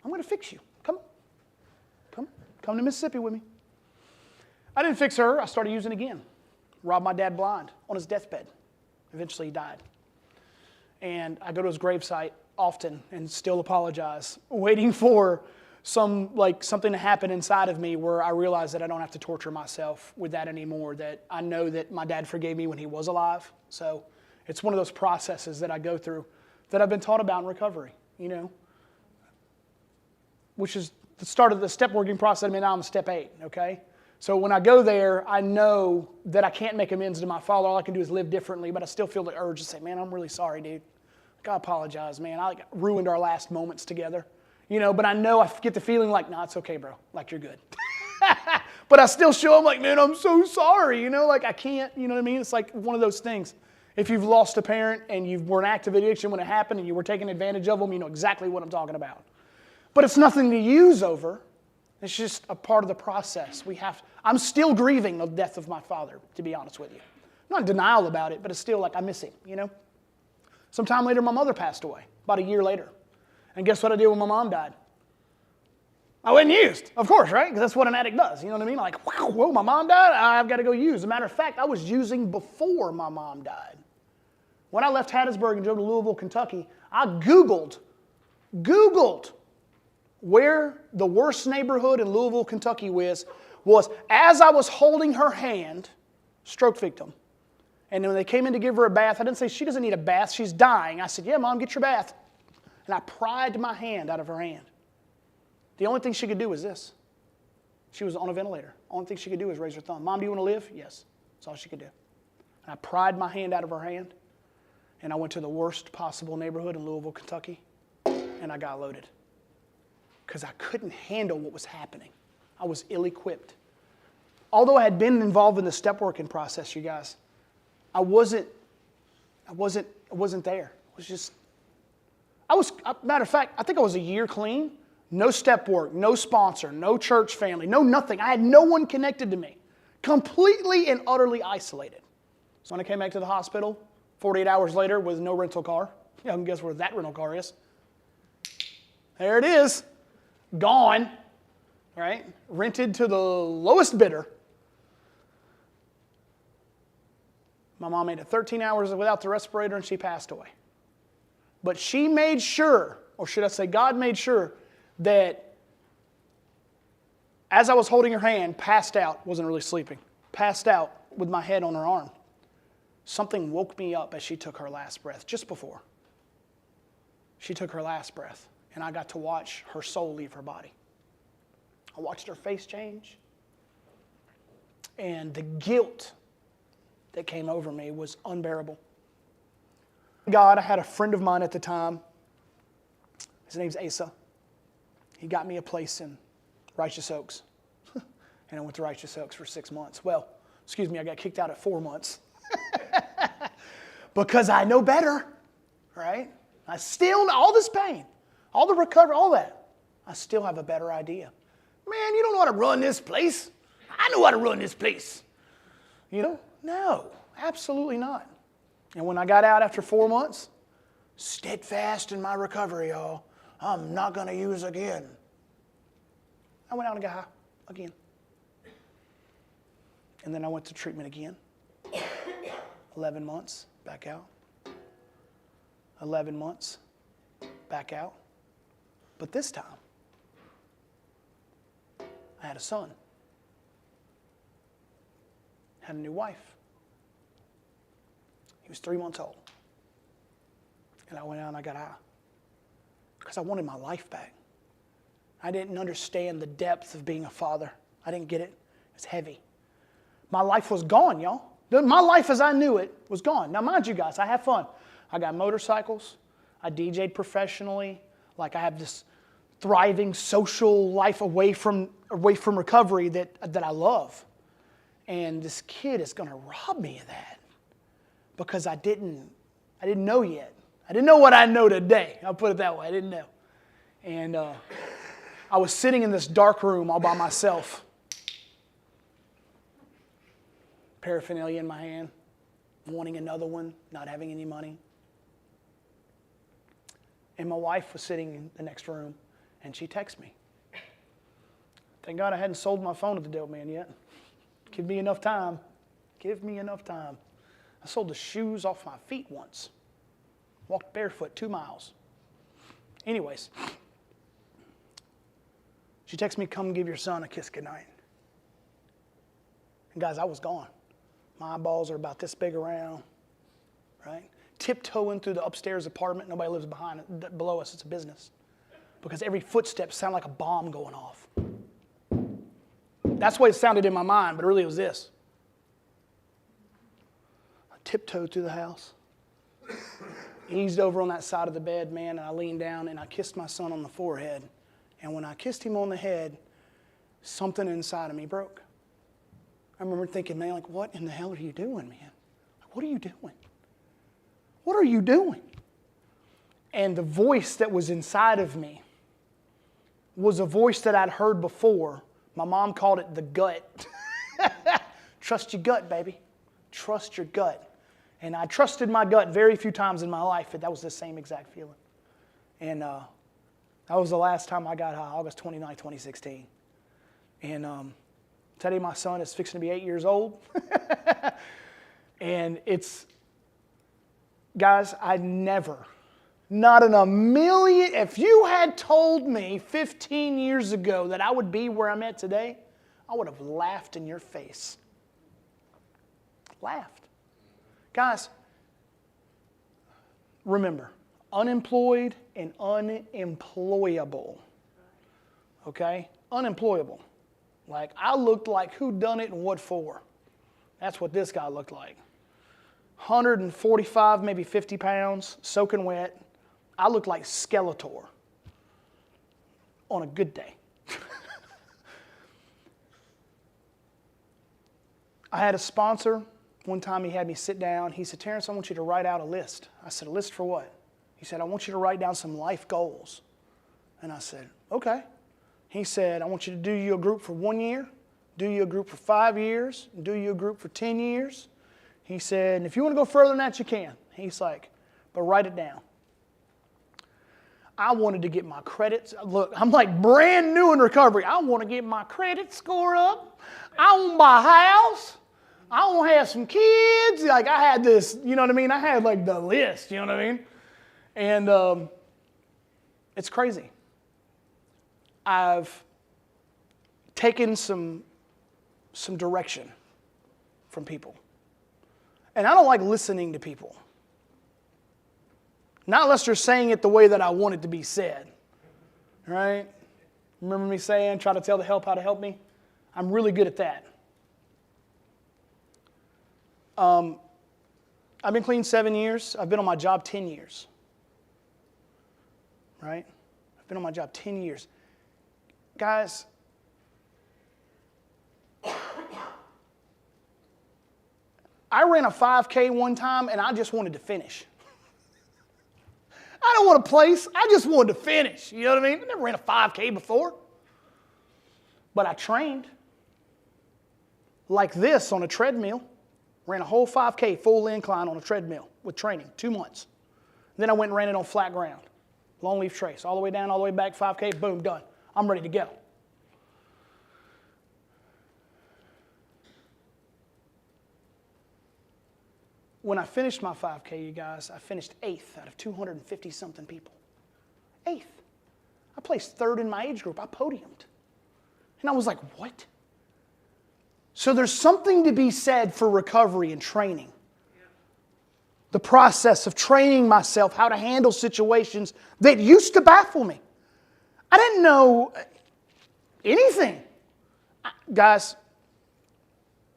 I'm going to fix you. Come to Mississippi with me. I didn't fix her. I started using again. Robbed my dad blind on his deathbed. Eventually he died. And I go to his gravesite often and still apologize, waiting for something to happen inside of me where I realize that I don't have to torture myself with that anymore, that I know that my dad forgave me when he was alive. So it's one of those processes that I go through that I've been taught about in recovery, which is the start of the step working process. I mean, now I'm step 8, okay? So when I go there, I know that I can't make amends to my father. All I can do is live differently, but I still feel the urge to say, man, I'm really sorry, dude. I apologize, man. I ruined our last moments together. But I know I get the feeling like, nah, it's okay, bro. Like, you're good. But I still show him like, man, I'm so sorry. Like I can't, you know what I mean? It's like one of those things. If you've lost a parent and you were in active addiction when it happened and you were taking advantage of them, you know exactly what I'm talking about. But it's nothing to use over. It's just a part of the process. I'm still grieving the death of my father, to be honest with you. I'm not in denial about it, but it's still like I miss him, Sometime later, my mother passed away, about a year later. And guess what I did when my mom died? I went and used, of course, right? Because that's what an addict does, you know what I mean? Like, whoa, my mom died, I've got to go use. As a matter of fact, I was using before my mom died. When I left Hattiesburg and drove to Louisville, Kentucky, I Googled where the worst neighborhood in Louisville, Kentucky was as I was holding her hand, stroke victim. And when they came in to give her a bath, I didn't say, she doesn't need a bath, she's dying. I said, yeah, Mom, get your bath. And I pried my hand out of her hand. The only thing she could do was this. She was on a ventilator. The only thing she could do was raise her thumb. Mom, do you want to live? Yes. That's all she could do. And I pried my hand out of her hand, and I went to the worst possible neighborhood in Louisville, Kentucky, and I got loaded. Because I couldn't handle what was happening. I was ill-equipped. Although I had been involved in the step working process, you guys, I wasn't there. Matter of fact, I think I was a year clean. No step work, no sponsor, no church family, no nothing. I had no one connected to me. Completely and utterly isolated. So when I came back to the hospital, 48 hours later with no rental car, you can guess where that rental car is. There it is. Gone. Right? Rented to the lowest bidder. My mom made it 13 hours without the respirator and she passed away. But she made sure, or should I say God made sure, that as I was holding her hand, passed out, wasn't really sleeping, passed out with my head on her arm, something woke me up as she took her last breath, just before. She took her last breath, and I got to watch her soul leave her body. I watched her face change, and the guilt that came over me was unbearable. God, I had a friend of mine at the time. His name's Asa. He got me a place in Righteous Oaks. And I went to Righteous Oaks for 6 months. Well, I got kicked out at 4 months. Because I know better, right? I still, all this pain, all the recovery, all that, I still have a better idea. Man, you don't know how to run this place. I know how to run this place. No, absolutely not. And when I got out after 4 months, steadfast in my recovery, y'all, I'm not going to use again. I went out and got high again. And then I went to treatment again. 11 months, back out. 11 months, back out. But this time, I had a son. Had a new wife. He was 3 months old. And I went out and I got high. Because I wanted my life back. I didn't understand the depth of being a father. I didn't get it. It's heavy. My life was gone, y'all. My life as I knew it was gone. Now, mind you guys, I have fun. I got motorcycles. I DJ'd professionally. Like I have this thriving social life away from recovery that I love. And this kid is going to rob me of that because I didn't know yet. I didn't know what I know today. I'll put it that way. I didn't know. And I was sitting in this dark room all by myself. Paraphernalia in my hand, wanting another one, not having any money. And my wife was sitting in the next room, and she texted me. Thank God I hadn't sold my phone to the dope man yet. Give me enough time. Give me enough time. I sold the shoes off my feet once. Walked barefoot 2 miles. Anyways, She texted me, come give your son a kiss goodnight. And guys, I was gone. My eyeballs are about this big around, right? Tiptoeing through the upstairs apartment. Nobody lives below us. It's a business. Because every footstep sounded like a bomb going off. That's what it sounded in my mind, but really it was this. I tiptoed through the house, eased over on that side of the bed, man, and I leaned down and I kissed my son on the forehead. And when I kissed him on the head, something inside of me broke. I remember thinking, man, like, what in the hell are you doing, man? Like, what are you doing? What are you doing? And the voice that was inside of me was a voice that I'd heard before. My mom called it the gut. Trust your gut, baby. Trust your gut. And I trusted my gut very few times in my life, but that was the same exact feeling. And that was the last time I got high, August 29, 2016. And today my son is fixing to be 8 years old. And it's, guys, I never, not in a million, if you had told me 15 years ago that I would be where I'm at today, I would have laughed in your face. Laughed. Guys, remember, unemployed and unemployable. Okay? Unemployable. Like, I looked like who done it and what for. That's what this guy looked like. 145, maybe 50 pounds, soaking wet. I looked like Skeletor on a good day. I had a sponsor. One time he had me sit down. He said, Terrance, I want you to write out a list. I said, a list for what? He said, I want you to write down some life goals. And I said, okay. He said, I want you to do you a group for 1 year, do you a group for 5 years, do you a group for 10 years. He said, and if you want to go further than that, you can. He's like, but write it down. I wanted to get my credits. Look, I'm like brand new in recovery. I want to get my credit score up. I want to buy a house. I want to have some kids. Like, I had this, you know what I mean? I had like the list, you know what I mean? And it's crazy. I've taken some direction from people. And I don't like listening to people. Not unless they're saying it the way that I want it to be said. Right? Remember me saying, try to tell the help how to help me? I'm really good at that. I've been clean 7 years. I've been on my job 10 years. Right? I've been on my job 10 years. Guys, I ran a 5K one time and I just wanted to finish. I don't want to place. I just wanted to finish. You know what I mean? I never ran a 5K before. But I trained like this on a treadmill. Ran a whole 5K full incline on a treadmill with training, 2 months. Then I went and ran it on flat ground. Longleaf trace, all the way down, all the way back, 5K, boom, done. I'm ready to go. When I finished my 5K, you guys, I finished 8th out of 250-something people. 8th. I placed 3rd in my age group. I podiumed. And I was like, what? So there's something to be said for recovery and training. The process of training myself how to handle situations that used to baffle me. I didn't know anything. Guys,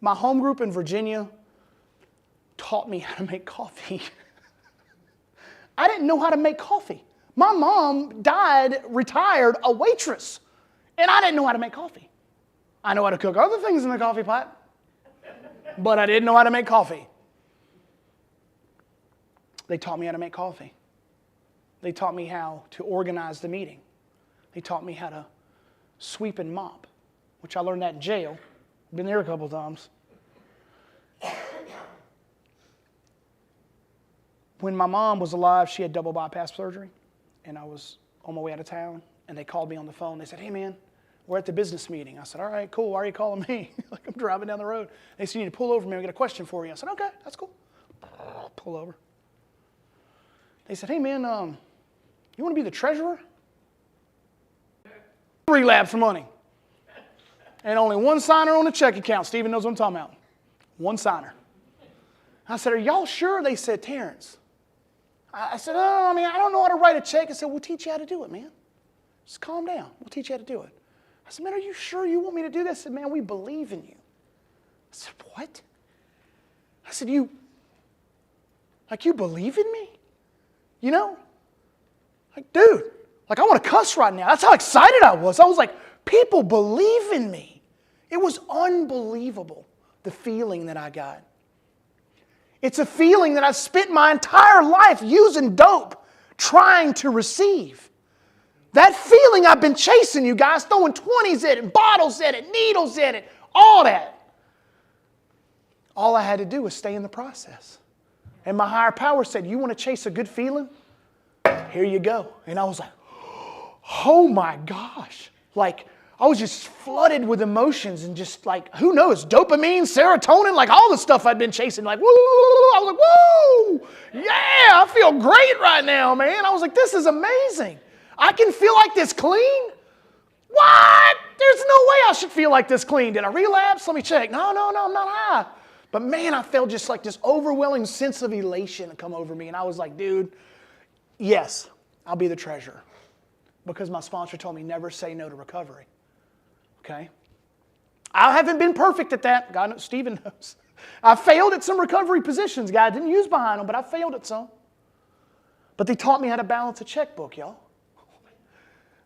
my home group in Virginia taught me how to make coffee. I didn't know how to make coffee. My mom died, retired, a waitress, and I didn't know how to make coffee. I know how to cook other things in the coffee pot, but I didn't know how to make coffee. They taught me how to make coffee. They taught me how to organize the meeting. They taught me how to sweep and mop, which I learned that in jail. Been there a couple times. When my mom was alive, she had double bypass surgery, and I was on my way out of town, and they called me on the phone. They said, hey, man, we're at the business meeting. I said, all right, cool. Why are you calling me? Like, I'm driving down the road. They said, you need to pull over, man. We got a question for you. I said, okay, that's cool. Pull over. They said, hey, man, you want to be the treasurer? relapse money. And only one signer on the check account. Stephen knows what I'm talking about. One signer. I said, are y'all sure? They said, Terrance. I said, oh, I don't know how to write a check. I said, we'll teach you how to do it, man. Just calm down. We'll teach you how to do it. I said, man, are you sure you want me to do this? I said, man, we believe in you. I said, what? I said, you believe in me? You know? Like, dude, I want to cuss right now. That's how excited I was. I was like, people believe in me. It was unbelievable, the feeling that I got. It's a feeling that I spent my entire life using dope, trying to receive. That feeling I've been chasing, you guys, throwing 20s at it, bottles at it, needles at it, all that. All I had to do was stay in the process. And my higher power said, you want to chase a good feeling? Here you go. And I was like, oh my gosh. Like, I was just flooded with emotions and just like, who knows, dopamine, serotonin, like all the stuff I'd been chasing, like, woo, I was like, woo, yeah, I feel great right now, man. I was like, this is amazing. I can feel like this clean? What? There's no way I should feel like this clean. Did I relapse? Let me check. No, I'm not high. But man, I felt just like this overwhelming sense of elation come over me. And I was like, dude, yes, I'll be the treasurer. Because my sponsor told me never say no to recovery. Okay? I haven't been perfect at that. God knows, Stephen knows. I failed at some recovery positions. God didn't use behind them, but I failed at some. But they taught me how to balance a checkbook, y'all.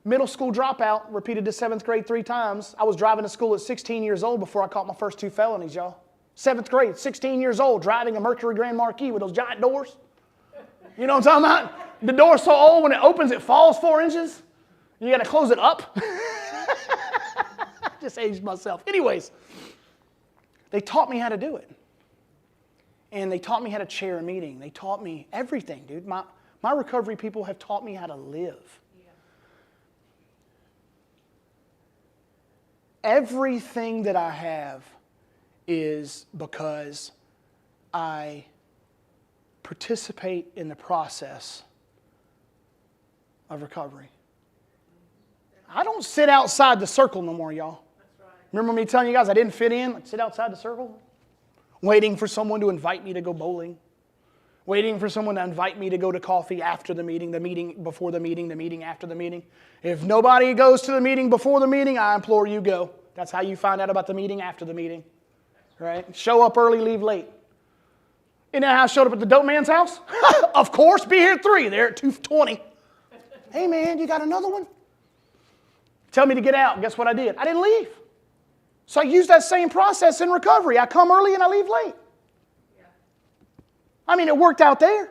Middle school dropout, repeated to 7th grade 3 times. I was driving to school at 16 years old before I caught my first 2 felonies, y'all. 7th grade, 16 years old, driving a Mercury Grand Marquis with those giant doors. You know what I'm talking about? The door's so old, when it opens, it falls 4 inches. You got to close it up. Just aged myself. Anyways, they taught me how to do it. And they taught me how to chair a meeting. They taught me everything, dude. My recovery people have taught me how to live. Everything that I have is because I participate in the process of recovery. I don't sit outside the circle no more, y'all. Remember me telling you guys I didn't fit in? I'd sit outside the circle, waiting for someone to invite me to go bowling, waiting for someone to invite me to go to coffee after the meeting before the meeting, the meeting after the meeting. If nobody goes to the meeting before the meeting, I implore you go. That's how you find out about the meeting after the meeting. Right? Show up early, leave late. Isn't that how I showed up at the dope man's house? Of course, be here at 3, there at 2:20. Hey man, you got another one? Tell me to get out. Guess what I did? I didn't leave. So I used that same process in recovery. I come early and I leave late. I mean, it worked out there.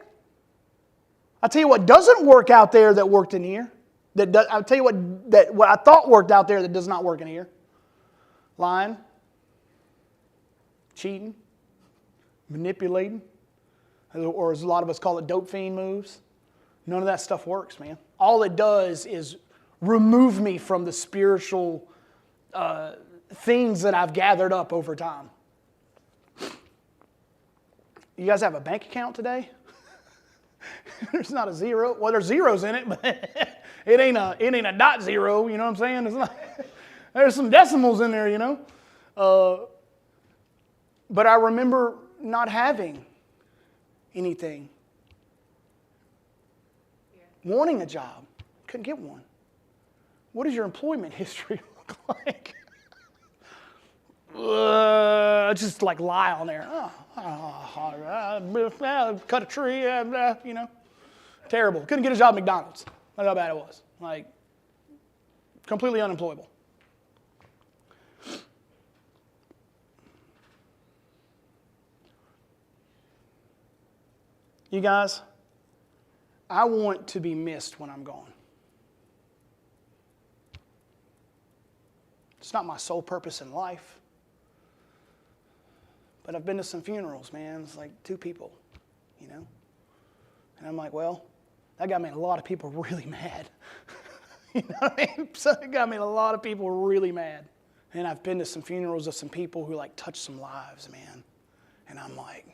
I'll tell you what doesn't work out there that worked in here. I'll tell you what I thought worked out there that does not work in here. Lying, cheating, manipulating, or as a lot of us call it, dope fiend moves. None of that stuff works, man. All it does is remove me from the spiritual things that I've gathered up over time. You guys have a bank account today? There's not a zero. Well, there's zeros in it, but it ain't a dot zero. You know what I'm saying? It's not, there's some decimals in there, you know. But I remember not having anything. Wanting a job, couldn't get one. What does your employment history look like? Just like lie on there. Cut a tree, you know. Terrible. Couldn't get a job at McDonald's. That's how bad it was. Like, completely unemployable. You guys, I want to be missed when I'm gone. It's not my sole purpose in life. But I've been to some funerals, man. It's like 2 people, you know? And I'm like, well, that got me a lot of people really mad. You know what I mean? So it got me a lot of people really mad. And I've been to some funerals of some people who like touched some lives, man. And I'm like,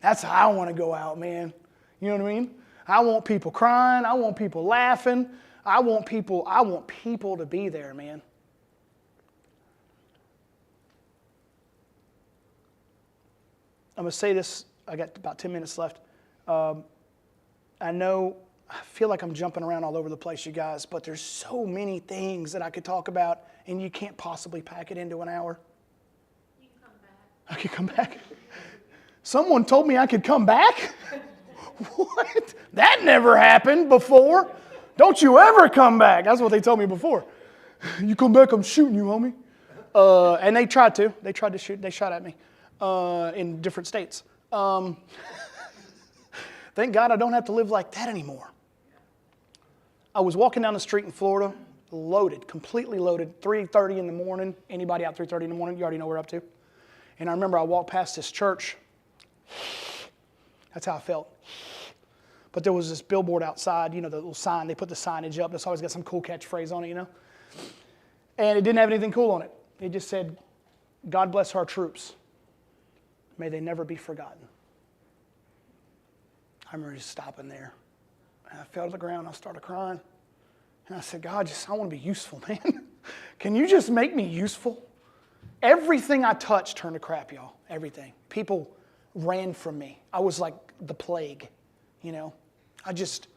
that's how I want to go out, man. You know what I mean? I want people crying. I want people laughing. I want people to be there, man. I'm going to say this, I got about 10 minutes left. I feel like I'm jumping around all over the place, you guys, but there's so many things that I could talk about, and you can't possibly pack it into an hour.
You can come back.
I could come back. Someone told me I could come back? What? That never happened before. Don't you ever come back. That's what they told me before. You come back, I'm shooting you, homie. And they tried to. They tried to shoot. They shot at me in different states. Thank God I don't have to live like that anymore. I was walking down the street in Florida, loaded, completely loaded, 3:30 in the morning. Anybody out 3:30 in the morning, you already know where we're up to. And I remember I walked past this church. That's how I felt. But there was this billboard outside, the little sign. They put the signage up. That's always got some cool catchphrase on it, And it didn't have anything cool on it. It just said, God bless our troops. May they never be forgotten. I remember just stopping there. And I fell to the ground. I started crying. And I said, God, I want to be useful, man. Can you just make me useful? Everything I touched turned to crap, y'all. Everything. People ran from me. I was like the plague, I just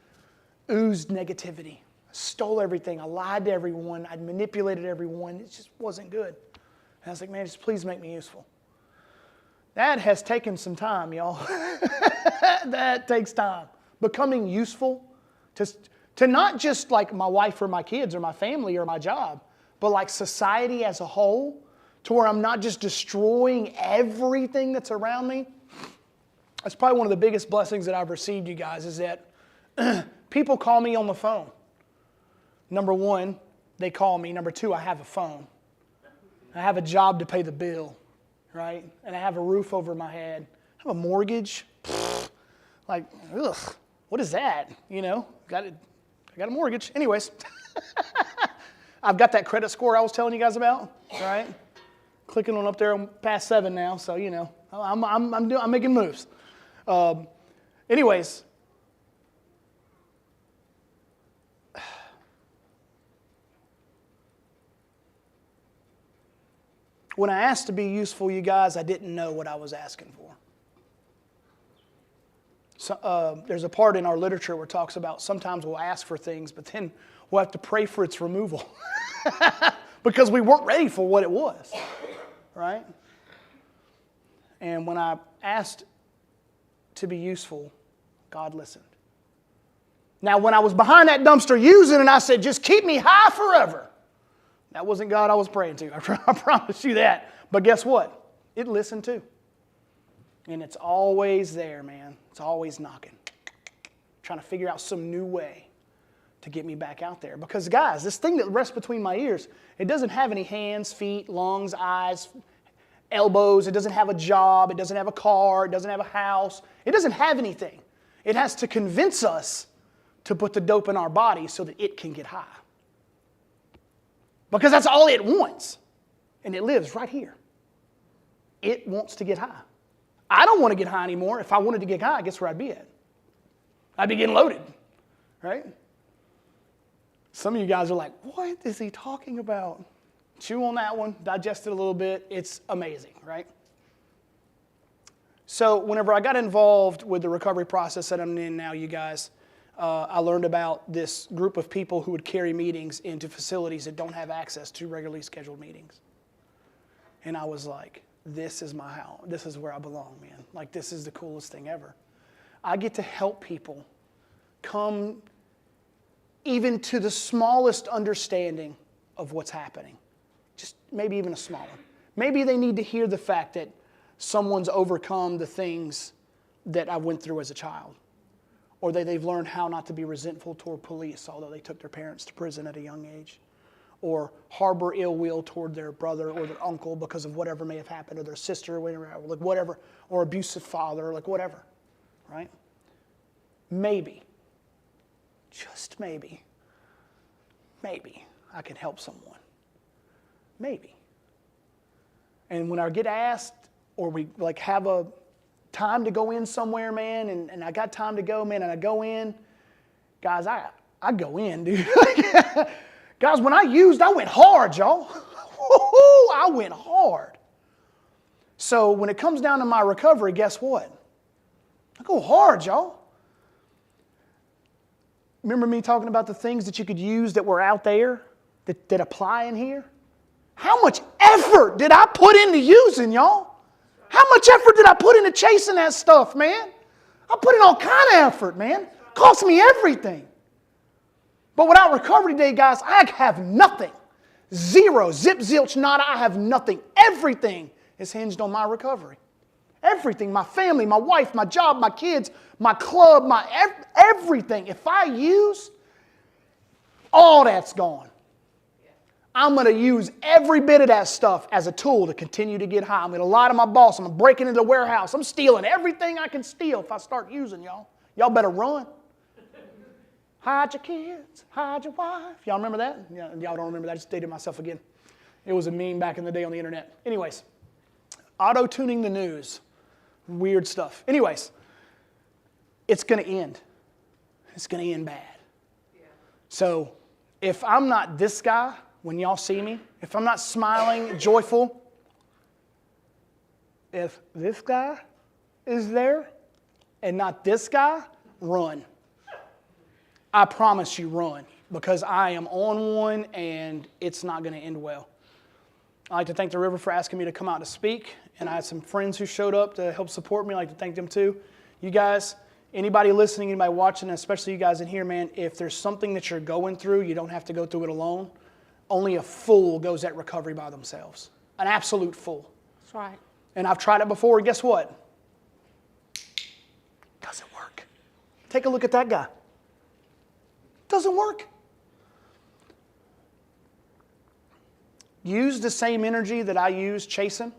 oozed negativity. I stole everything. I lied to everyone. I manipulated everyone. It just wasn't good. And I was like, man, just please make me useful. That has taken some time, y'all. That takes time. Becoming useful to not just like my wife or my kids or my family or my job, but like society as a whole, to where I'm not just destroying everything that's around me. That's probably one of the biggest blessings that I've received, you guys, is that people call me on the phone. Number one, they call me. Number two, I have a phone. I have a job to pay the bill, right? And I have a roof over my head. I have a mortgage. Like, ugh, what is that? I got a mortgage. Anyways, I've got that credit score I was telling you guys about, right? Clicking on up there, I'm past 7 now, so I'm making moves. Anyways, when I asked to be useful, you guys, I didn't know what I was asking for. So, there's a part in our literature where it talks about sometimes we'll ask for things, but then we'll have to pray for its removal because we weren't ready for what it was, right? And when I asked to be useful, God listened. Now, when I was behind that dumpster using and I said, just keep me high forever, that wasn't God I was praying to. I promise you that. But guess what? It listened too. And it's always there, man. It's always knocking. Trying to figure out some new way to get me back out there. Because, guys, this thing that rests between my ears, it doesn't have any hands, feet, lungs, eyes, elbows. It doesn't have a job. It doesn't have a car. It doesn't have a house. It doesn't have anything. It has to convince us to put the dope in our body so that it can get high. Because that's all it wants. And it lives right here. It wants to get high. I don't want to get high anymore. If I wanted to get high, guess where I'd be at? I'd be getting loaded, right? Some of you guys are like, what is he talking about? Chew on that one, digest it a little bit. It's amazing, right? So whenever I got involved with the recovery process that I'm in now, you guys, I learned about this group of people who would carry meetings into facilities that don't have access to regularly scheduled meetings. And I was like, this is my house. This is where I belong, man. Like, this is the coolest thing ever. I get to help people come even to the smallest understanding of what's happening. Just maybe even a small one. Maybe they need to hear the fact that someone's overcome the things that I went through as a child. Or that they've learned how not to be resentful toward police, although they took their parents to prison at a young age. Or harbor ill will toward their brother or their uncle because of whatever may have happened, or their sister, or whatever, or abusive father, like whatever, right? Maybe, just maybe I can help someone. Maybe. And when I get asked, or we like have a time to go in somewhere, man, and I got time to go, man, and I go in, guys, I go in, dude. Guys, when I used, I went hard, y'all. I went hard. So when it comes down to my recovery, guess what? I go hard, y'all. Remember me talking about the things that you could use that were out there, that apply in here? How much effort did I put into using, y'all? How much effort did I put into chasing that stuff, man? I put in all kind of effort, man. Cost me everything. But without recovery today, guys, I have nothing. Zero, zip, zilch, nada, I have nothing. Everything is hinged on my recovery. Everything, my family, my wife, my job, my kids, my club, everything. If I use, all that's gone. I'm going to use every bit of that stuff as a tool to continue to get high. I'm going to lie to my boss. I'm breaking into the warehouse. I'm stealing everything I can steal if I start using, y'all. Y'all better run. Hide your kids, hide your wife. Y'all remember that? Yeah, y'all don't remember that. I just dated myself again. It was a meme back in the day on the internet. Anyways, auto-tuning the news. Weird stuff. Anyways, it's going to end. It's going to end bad. Yeah. So if I'm not this guy, when y'all see me, if I'm not smiling, joyful, if this guy is there and not this guy, run. I promise you, run, because I am on one and it's not going to end well. I'd like to thank the River for asking me to come out to speak, and I had some friends who showed up to help support me. I'd like to thank them too. You guys, anybody listening, anybody watching, especially you guys in here, man, if there's something that you're going through, you don't have to go through it alone. Only a fool goes at recovery by themselves. An absolute fool.
That's right.
And I've tried it before, and guess what? Doesn't work. Take a look at that guy. Doesn't work. Use the same energy that I use chasing.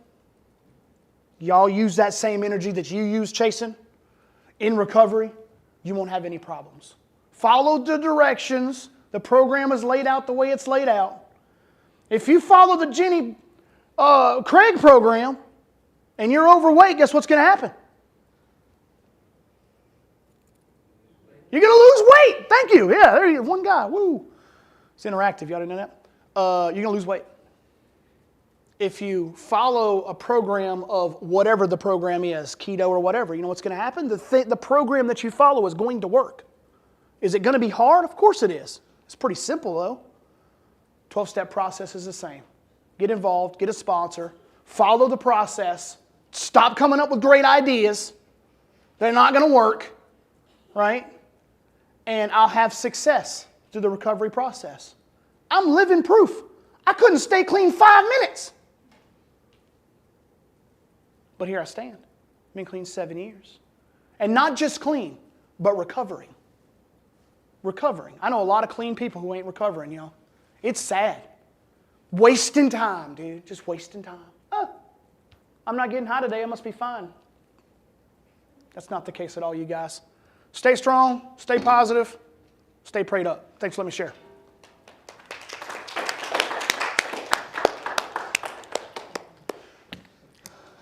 Y'all use that same energy that you use chasing in recovery. You won't have any problems. Follow the directions. The program is laid out the way it's laid out. If you follow the Jenny Craig program and you're overweight, guess what's going to happen? You're going to lose weight. Thank you. Yeah, there you go. One guy. Woo. It's interactive. Y'all didn't know that? You're going to lose weight. If you follow a program of whatever the program is, keto or whatever, you know what's going to happen? The program that you follow is going to work. Is it going to be hard? Of course it is. It's pretty simple, though. 12-step process is the same. Get involved. Get a sponsor. Follow the process. Stop coming up with great ideas. They're not going to work, right? And I'll have success through the recovery process. I'm living proof. I couldn't stay clean 5 minutes. But here I stand. I've been clean 7 years. And not just clean, but recovering. Recovering. I know a lot of clean people who ain't recovering, you know. It's sad. Wasting time, dude. Just wasting time. Oh, I'm not getting high today. I must be fine. That's not the case at all, you guys. Stay strong. Stay positive. Stay prayed up. Thanks for letting me share.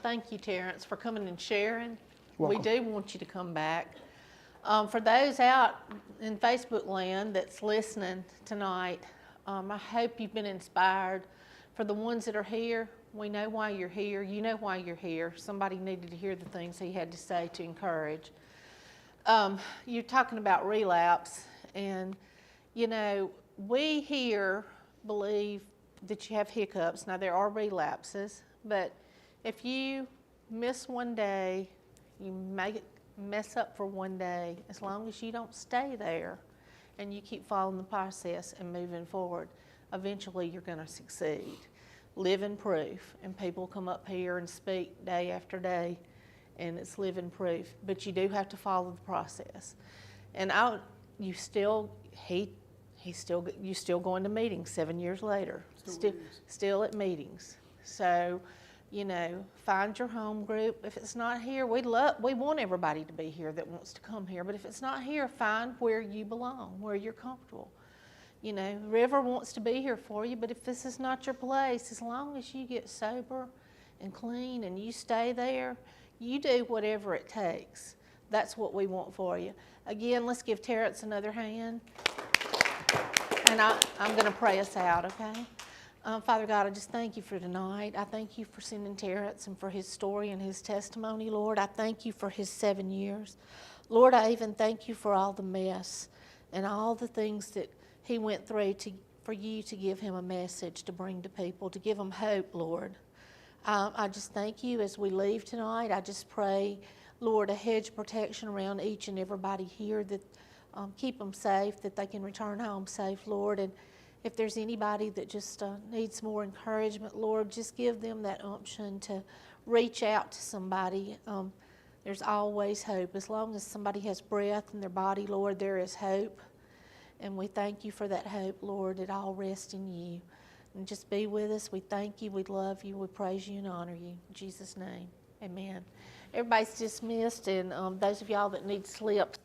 Thank you, Terrance, for coming and sharing.
Welcome.
We do want you to come back. For those out in Facebook land that's listening tonight, I hope you've been inspired. For the ones that are here, we know why you're here. You know why you're here. Somebody needed to hear the things he had to say to encourage. You're talking about relapse, and you know, we here believe that you have hiccups. Now, there are relapses, but if you miss one day, you may mess up for one day. As long as you don't stay there and you keep following the process and moving forward, eventually you're going to succeed. Living proof. And people come up here and speak day after day, and it's living proof. But you do have to follow the process. And you still going to meetings 7 years later. Still at meetings. So, you know, find your home group. If it's not here, we want everybody to be here that wants to come here. But if it's not here, find where you belong, where you're comfortable. You know, River wants to be here for you, but if this is not your place, as long as you get sober and clean and you stay there, you do whatever it takes. That's what we want for you. Again, let's give Terrance another hand. And I'm going to pray us out, okay? Father God, I just thank you for tonight. I thank you for sending Terrance and for his story and his testimony, Lord. I thank you for his 7 years. Lord, I even thank you for all the mess and all the things that he went through for you to give him a message to bring to people, to give them hope, Lord. I just thank you as we leave tonight. I just pray, Lord, a hedge of protection around each and everybody here, that keep them safe, that they can return home safe, Lord. And if there's anybody that just needs more encouragement, Lord, just give them that unction to reach out to somebody. There's always hope. As long as somebody has breath in their body, Lord, there is hope. And we thank you for that hope, Lord. It all rests in you. And just be with us. We thank you. We love you. We praise you and honor you. In Jesus' name, amen. Everybody's dismissed, and those of y'all that need slips,